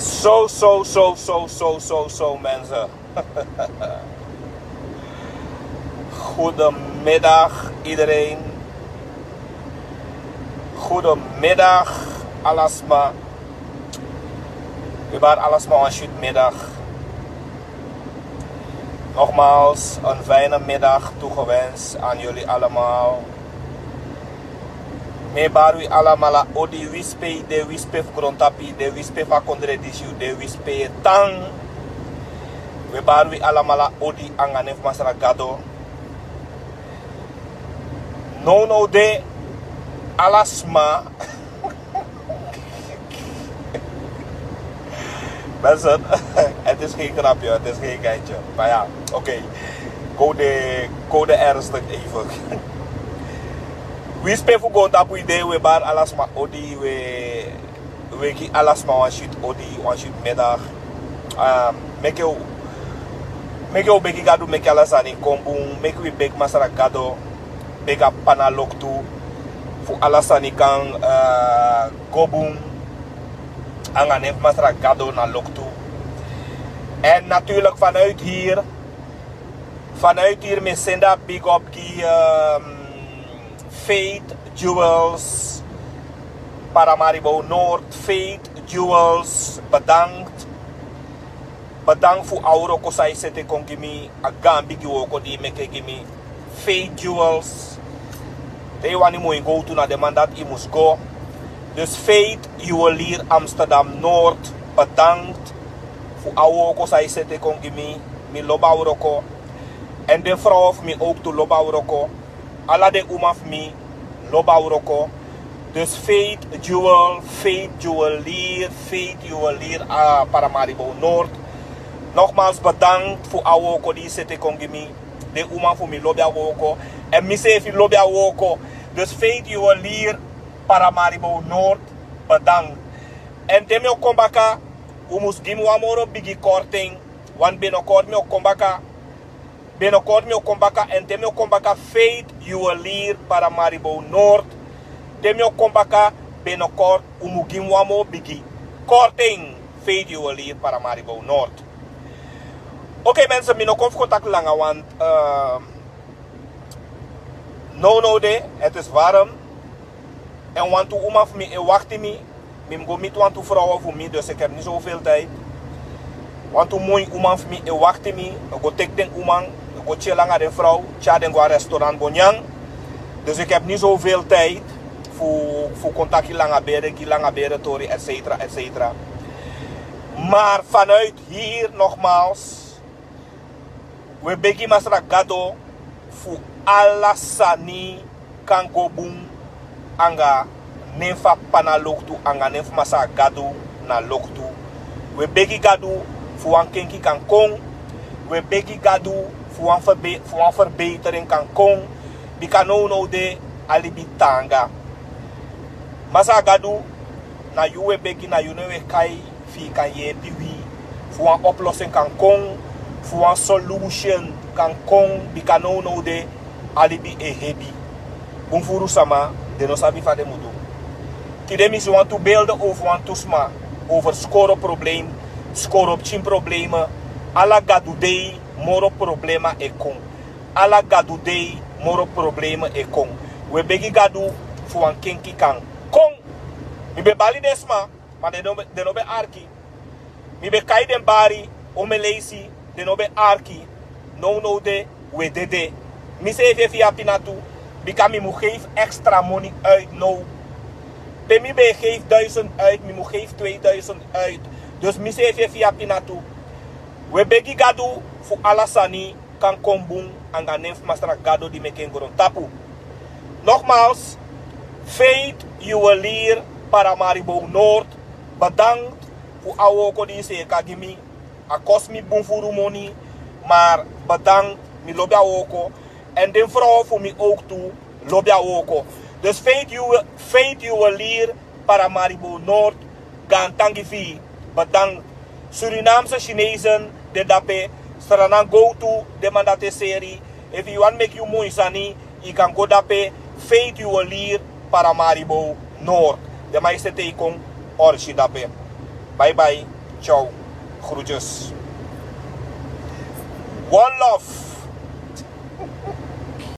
Zo mensen. Goedemiddag iedereen. Goedemiddag alasma. We waren alasma een shoot middag. Nogmaals een fijne middag toegewenst aan jullie allemaal. Me baru alamala odi wispe de wispe grondtapi de wispe vakondre disju de wispe tang. We baru alamala odi anganef masragado. No de alasma. Mensen, het is geen grapje, het is geen geintje. Maar ja, oké. Code ernstig even. We spelen voor God op idee we bar alasma odi we ki alasma one shoot odi one shoot middag. Make you beki gado make alasani kombung make we bek masara gado beka panalok tu voor alasani kan gobung anganef masara gado na lok tu. En natuurlijk vanuit hier met senda big up ki Faith Jewels Paramaribo Noord. Faith Jewels, bedankt voor auro kosai sete kon gimi agambi giwoko di meke gimi Faith Jewels. They wani mooi go to na de mandat I must go. Dus Faith Juwelier Amsterdam Noord, bedankt voor auro kosai sete kon gimi mi loba auroko. En de vrouw of mi ook to loba auroko. Alla de umaf mi loba uroko. Dus Faith Juwelier Paramaribo Noord. Nogmaals bedankt voor awoko die zitten kongimi. De umaf voor mi loba uroko. En mi sefi loba uroko. Dus Faith Juwelier Paramaribo Noord. Bedankt. En temio kombaka. Umus gimu amoro bigi korting. Want binnenkort mi kombaka. Binnenkort me kombaka en temio kombaka Faith Juwelier Paramaribo Noord. Temio kombaka binnenkort umugimwamo bigi korting Faith Juwelier Paramaribo Noord. Oké mensen, mi no kom contact langer want no de, het is warm. En want to umaf mi wacht mi go mit want to vrouwen voor mi, dus ik heb niet zoveel tijd. Want to mooi umaf mi wacht mi, go tek den umang. Ik ga chillen aan de vrouw, tjaden qua restaurant Bonyang. Dus ik heb niet zoveel tijd voor contact langaberen, tori, etc. Maar vanuit hier nogmaals, we beginnen masra gado voor alasani kangobung anga nefa panaloktu anga nefa masra gado na loktu. We beginnen gado voor een kenki kankong. We beginnen gado voor een verbetering kan komen. Die kan no de alibitanga. Masa gadu na juwe beki na juwe kai fi kan je piwi. Voor een oplossing kan komen. Voor een solution kan komen. Die kan no de alibi ehebi. Bumfuru sama de no sabi fa de mudu. Tidemis want to beelden over een tusma. Over score probleem. Score op chin problemen. Alla gadu dei. Moro problema e kon. Alla gadu dei moro problema e kon. We begi gadu voor een kinki kan. Kon. Mi be bali desma, maar de no be arki. Mi be kai den bari, ome lesie, de no be arki. No de, we de. Mi se even via pinatu. Bika mi mu geef extra money uit no. Pe mi be geef 1000 uit, mi mu geef 2000 uit. Dus mi se even via pinatu. We begi gadu voor alasani kan kombung anga nef mastra gado di meken goron tapu. Nogmaals, Faith Juwelier Paramaribo Noord, bedankt voor awoko die se kagimi. Akos mi bunfuru money, maar bedankt mi lobby awoko. En de vrouw voor mi ook toe lobby awoko. Dus Faith Juwelier Paramaribo Noord, gantangifi, bedankt. Surinaamse Chinezen de dape strana go to de mandate serie. If you want make you mooi sani, you can go dape Faith Juwelier Paramaribo Noord. De meeste tekong orchi dape. Bye bye. Ciao. Groetjes. One love.